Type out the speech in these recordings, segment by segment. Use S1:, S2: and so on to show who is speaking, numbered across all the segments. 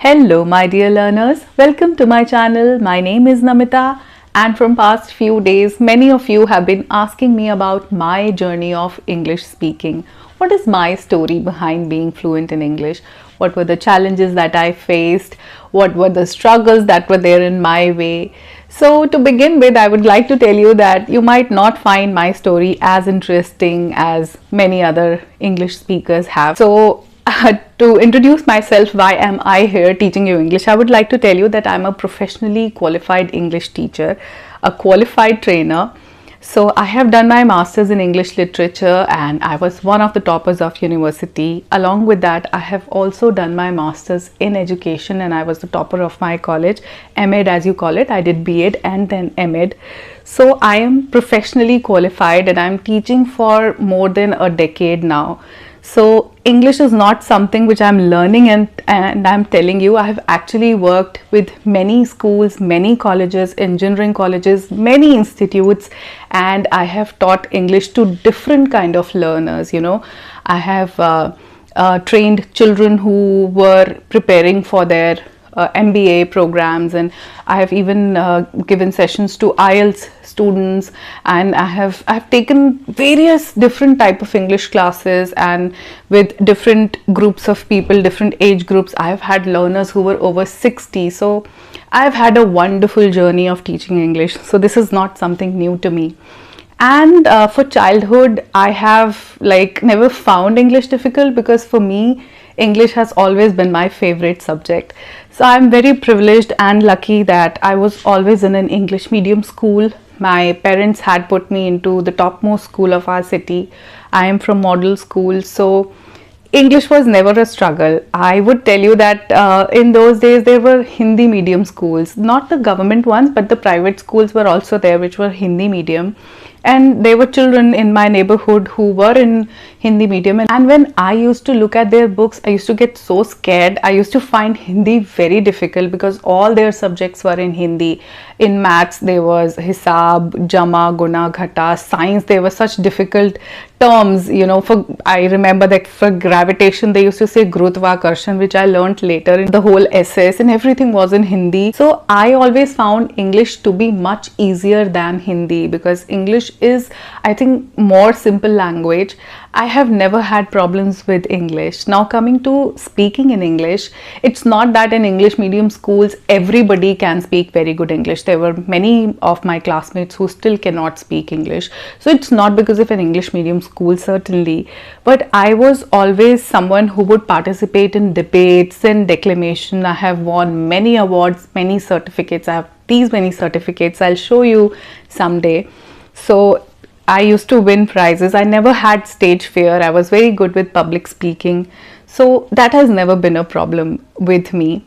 S1: Hello my dear learners, welcome to my channel. My name is Namita and from past few days many of you have been asking me about my journey of English speaking. What is my story behind being fluent in English? What were the challenges that I faced? What were the struggles that were there in my way? So to begin with, I would like to tell you that you might not find my story as interesting as many other English speakers have. So to introduce myself, why am I here teaching you English? I would like to tell you that I'm a professionally qualified English teacher, a qualified trainer. So I have done my masters in English literature and I was one of the toppers of university. Along with that, I have also done my masters in education and I was the topper of my college, MEd as you call it. I did BEd and then MEd. So I am professionally qualified and I'm teaching for more than a decade now. So English is not something which I'm learning and I'm telling you. I have actually worked with many schools, many colleges, engineering colleges, many institutes, and I have taught English to different kind of learners. I have trained children who were preparing for their MBA programs, and I have even given sessions to IELTS students, and I've taken various different type of English classes and with different groups of people, different age groups. I have had learners who were over 60. So I've had a wonderful journey of teaching English. So this is not something new to me. And for childhood, I have never found English difficult because for me, English has always been my favorite subject. So I'm very privileged and lucky that I was always in an English medium school. My parents had put me into the topmost school of our city. I am from model school, so English was never a struggle. I would tell you that in those days there were Hindi medium schools, not the government ones, but the private schools were also there, which were Hindi medium. And there were children in my neighborhood who were in Hindi medium, and when I used to look at their books, I used to get so scared. I used to find Hindi very difficult because all their subjects were in Hindi. In maths there was Hisab, Jama, Guna, Ghata. Science, there were such difficult terms, I remember that for gravitation they used to say Gurutvaakarshan, which I learnt later in the whole SS, and everything was in Hindi. So I always found English to be much easier than Hindi because English is, I think, more simple language. I have never had problems with English. Now coming to speaking in English, it's not that in English medium schools everybody can speak very good English. There were many of my classmates who still cannot speak English. So it's not because of an English medium school, certainly. But I was always someone who would participate in debates and declamation. I have won many awards, many certificates. I have these many certificates. I'll show you someday. So I used to win prizes. I never had stage fear. I was very good with public speaking. So that has never been a problem with me.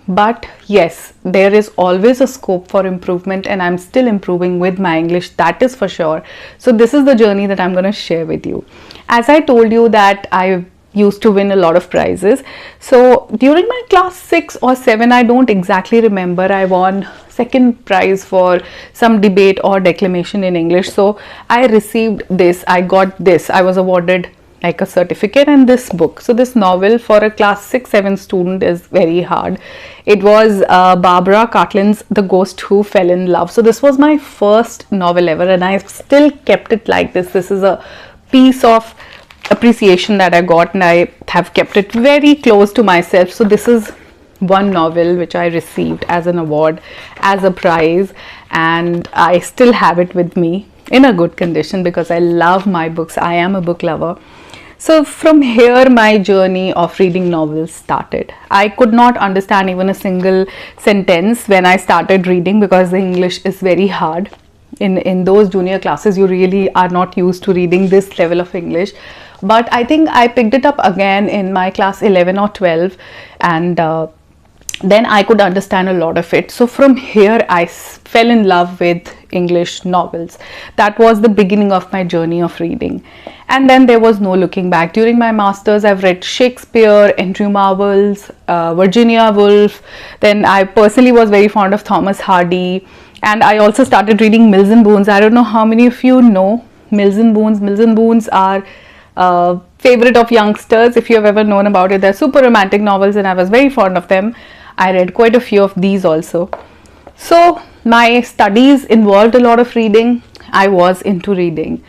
S1: But yes, there is always a scope for improvement and I'm still improving with my English, that is for sure. So this is the journey that I'm going to share with you. As I told you that I used to win a lot of prizes. So during my class 6 or 7, I don't exactly remember, I won second prize for some debate or declamation in English. So I received this, I got this, I was awarded like a certificate and this book. So this novel for a class 6-7 student is very hard. It was Barbara Cartland's The Ghost Who Fell in Love. So this was my first novel ever and I still kept it like this. This is a piece of appreciation that I got and I have kept it very close to myself. So this is one novel which I received as an award, as a prize, and I still have it with me in a good condition because I love my books. I am a book lover. So from here my journey of reading novels started. I could not understand even a single sentence when I started reading because the English is very hard. In those junior classes you really are not used to reading this level of English. But I think I picked it up again in my class 11 or 12 and then I could understand a lot of it. So from here I fell in love with English novels. That was the beginning of my journey of reading. And then there was no looking back. During my masters I've read Shakespeare, Andrew Marvell's, Virginia Woolf. Then I personally was very fond of Thomas Hardy. And I also started reading Mills and Boons. I don't know how many of you know Mills and Boons. Mills and Boons are favorite of youngsters. If you have ever known about it, they're super romantic novels and I was very fond of them. I read quite a few of these also. So my studies involved a lot of reading. I was into reading.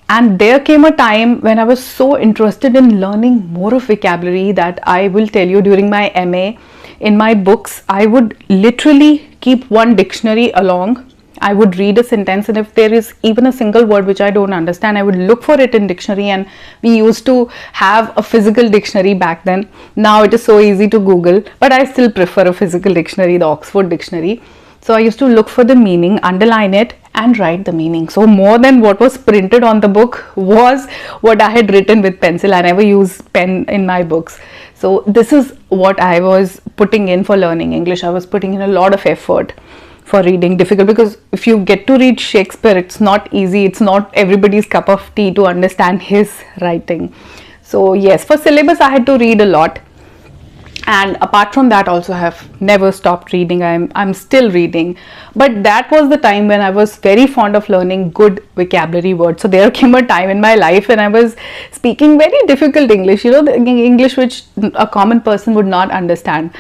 S1: And there came a time when I was so interested in learning more of vocabulary that I will tell you, during my MA, in my books, I would literally keep one dictionary along. I would read a sentence, and if there is even a single word which I don't understand, I would look for it in dictionary. And we used to have a physical dictionary back then. Now it is so easy to Google, but I still prefer a physical dictionary, the Oxford dictionary. So I used to look for the meaning, underline it, and write the meaning. So more than what was printed on the book was what I had written with pencil. I never use pen in my books. So this is what I was putting in for learning English. I was putting in a lot of effort for reading. Difficult, because if you get to read Shakespeare, it's not easy. It's not everybody's cup of tea to understand his writing. So yes, for syllabus I had to read a lot. And apart from that also, I have never stopped reading. I'm still reading. But that was the time when I was very fond of learning good vocabulary words. So there came a time in my life when I was speaking very difficult English, the English which a common person would not understand.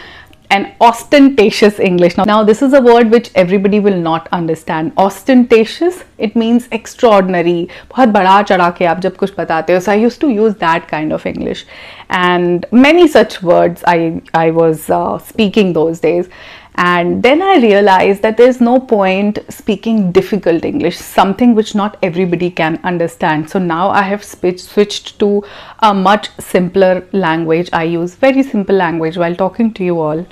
S1: And ostentatious English. Now this is a word which everybody will not understand. Ostentatious, it means extraordinary. बहुत बड़ा चढ़ा के आप जब कुछ बताते हो. So I used to use that kind of English, and many such words I was speaking those days. And then I realized that there's no point speaking difficult English, something which not everybody can understand. So now I have switched to a much simpler language. I use very simple language while talking to you all.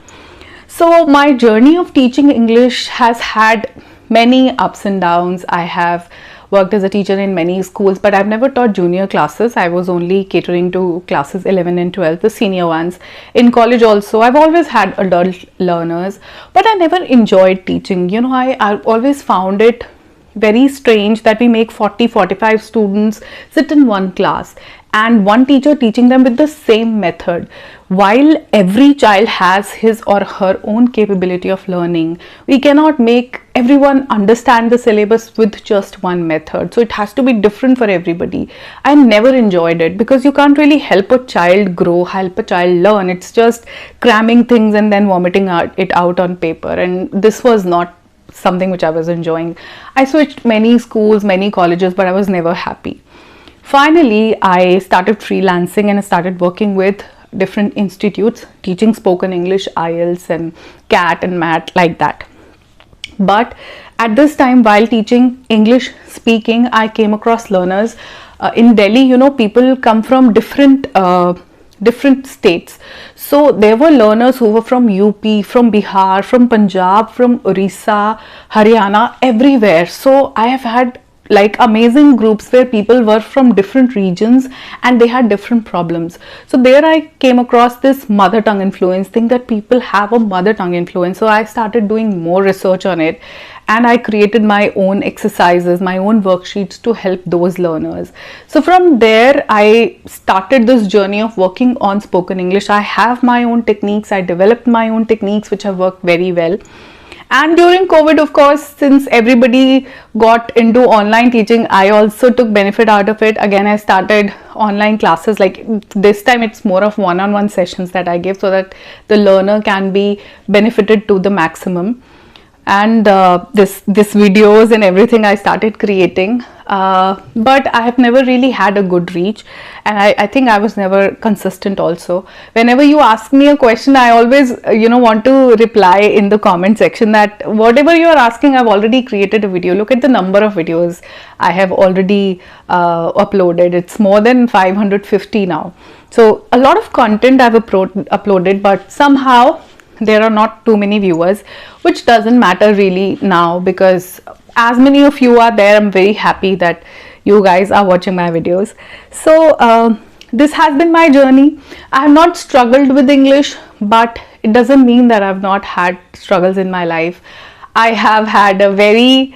S1: So my journey of teaching English has had many ups and downs. I have worked as a teacher in many schools, but I've never taught junior classes. I was only catering to classes 11 and 12, the senior ones. In college also, I've always had adult learners, but I never enjoyed teaching. I always found it very strange that we make 40-45 students sit in one class and one teacher teaching them with the same method, while every child has his or her own capability of learning. We cannot make everyone understand the syllabus with just one method. So it has to be different for everybody. I never enjoyed it, because you can't really help a child grow, help a child learn. It's just cramming things and then vomiting it out on paper. And this was not something which I was enjoying. I switched many schools, many colleges, but I was never happy. Finally, I started freelancing and I started working with different institutes, teaching spoken English, IELTS and CAT and MAT, like that. But at this time, while teaching English speaking, I came across learners in Delhi. People come from different states. So there were learners who were from UP, from Bihar, from Punjab, from Orissa, Haryana, everywhere. So I have had like amazing groups where people were from different regions and they had different problems. So there I came across this mother tongue influence thing, that people have a mother tongue influence. So I started doing more research on it, and I created my own exercises, my own worksheets to help those learners. So from there I started this journey of working on spoken English. I have my own techniques. I developed my own techniques which have worked very well. And during COVID, of course, since everybody got into online teaching, I also took benefit out of it. Again, I started online classes. Like this time it's more of one-on-one sessions that I give, so that the learner can be benefited to the maximum. And this videos and everything I started creating, but I have never really had a good reach, and I think I was never consistent also. Whenever you ask me a question, I always want to reply in the comment section that whatever you are asking, I've already created a video. Look at the number of videos I have already uploaded. It's more than 550 now. So a lot of content I've uploaded, but somehow there are not too many viewers, which doesn't matter really now, because as many of you are there, I'm very happy that you guys are watching my videos. So this has been my journey. I have not struggled with English, but it doesn't mean that I've not had struggles in my life. I have had a very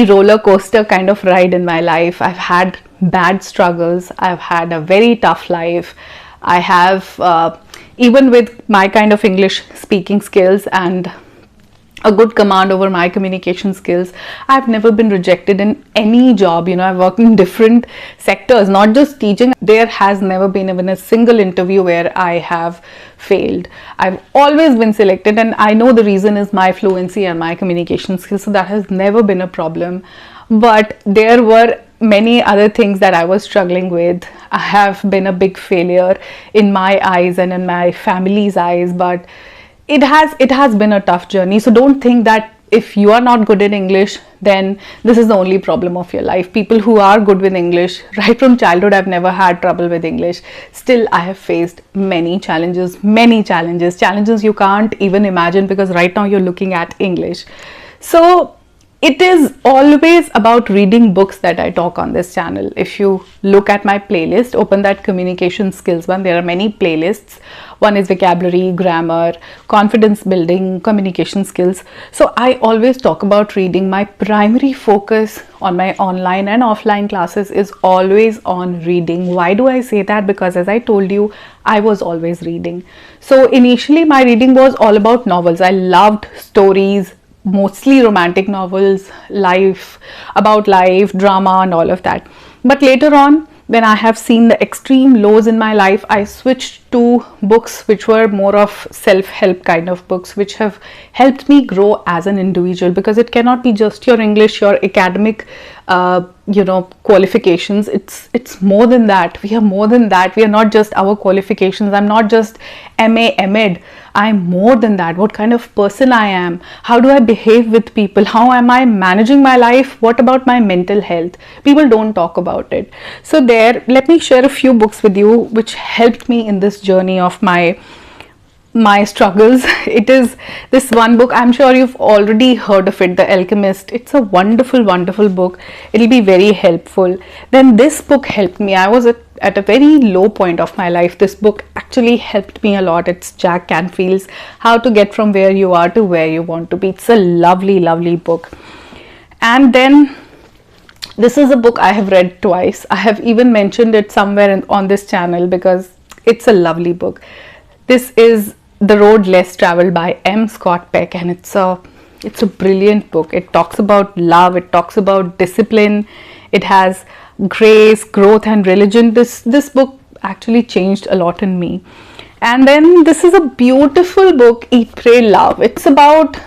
S1: roller coaster kind of ride in my life. I've had bad struggles. I've had a very tough life. I have even with my kind of English speaking skills and a good command over my communication skills. I've never been rejected in any job. I've worked in different sectors, not just teaching. There has never been even a single interview where I have failed. I've always been selected, and I know the reason is my fluency and my communication skills, so that has never been a problem. But there were many other things that I was struggling with. I have been a big failure in my eyes and in my family's eyes, but it has been a tough journey. So don't think that if you are not good in English, then this is the only problem of your life. People who are good with English, right from childhood, I've never had trouble with English. Still, I have faced many challenges you can't even imagine, because right now you're looking at English. So it is always about reading books that I talk on this channel. If you look at my playlist, open that communication skills one, there are many playlists. One is vocabulary, grammar, confidence building, communication skills. So I always talk about reading. My primary focus on my online and offline classes is always on reading. Why do I say that? Because as I told you, I was always reading. So initially my reading was all about novels. I loved stories, mostly romantic novels, about life, drama and all of that. But later on, when I have seen the extreme lows in my life, I switched to books which were more of self-help kind of books, which have helped me grow as an individual, because it cannot be just your English, your academic qualifications. It's more than that. We are more than that. We are not just our qualifications. I'm not just MA, MEd. I'm more than that. What kind of person I am? How do I behave with people? How am I managing my life? What about my mental health? People don't talk about it. So let me share a few books with you which helped me in this journey of my struggles. It is this one book. I'm sure you've already heard of it, The Alchemist. It's a wonderful book. It'll be very helpful. Then this book helped me. I was at a very low point of my life. This book actually helped me a lot. It's Jack Canfield's How to Get From Where You Are to Where You Want to Be. It's a lovely book. And then this is a book I have read twice. I have even mentioned it somewhere on this channel because it's a lovely book. This is The Road Less Traveled by M. Scott Peck, and it's a brilliant book. It talks about love, it talks about discipline, it has grace, growth and religion. This book actually changed a lot in me. And then this is a beautiful book, Eat, Pray, Love. It's about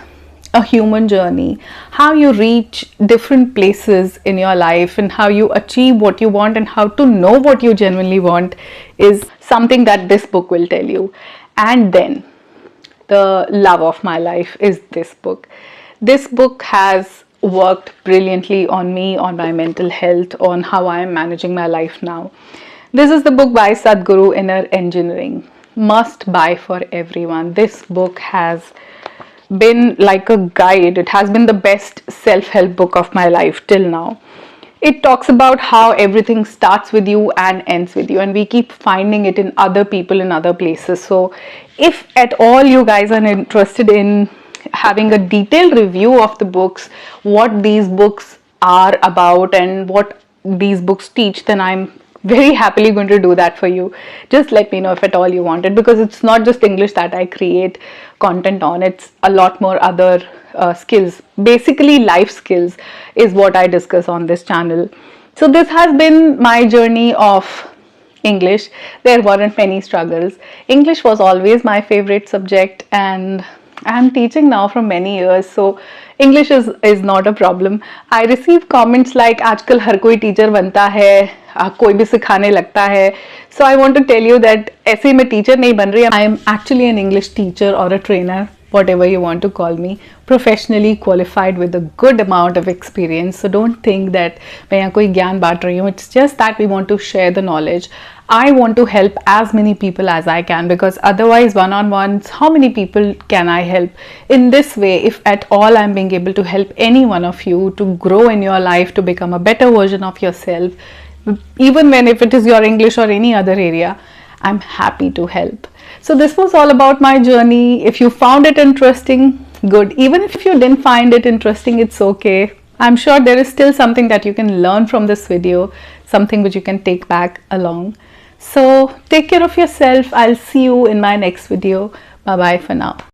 S1: a human journey, how you reach different places in your life and how you achieve what you want and how to know what you genuinely want is something that this book will tell you. And then the love of my life is this book. This book has worked brilliantly on me, on my mental health, on how I am managing my life now. This is the book by Sadhguru, Inner Engineering. Must buy for everyone. This book has been like a guide. It has been the best self-help book of my life till now. It talks about how everything starts with you and ends with you, and we keep finding it in other people, in other places. So if at all you guys are interested in having a detailed review of the books, what these books are about and what these books teach, then I'm very happily going to do that for you. Just let me know if at all you want it, because it's not just English that I create content on. It's a lot more other skills. Basically life skills is what I discuss on this channel. So this has been my journey of English. There weren't many struggles. English was always my favorite subject, and I'm teaching now for many years, so English is not a problem. I receive comments like आजकल हर कोई teacher बनता है, कोई भी सिखाने लगता है. So I want to tell you that ऐसे मैं टीचर नहीं बन रही. I am actually an English teacher or a trainer, whatever you want to call me, professionally qualified with a good amount of experience. So don't think that मैं यहाँ कोई ज्ञान बांट रही हूँ. It's just that we want to share the knowledge. I want to help as many people as I can, because otherwise one-on-ones, how many people can I help? In this way, if at all I'm being able to help any one of you to grow in your life, to become a better version of yourself, even if it is your English or any other area, I'm happy to help. So this was all about my journey. If you found it interesting, good. Even if you didn't find it interesting, it's okay. I'm sure there is still something that you can learn from this video, something which you can take back along. So take care of yourself. I'll see you in my next video. Bye bye for now.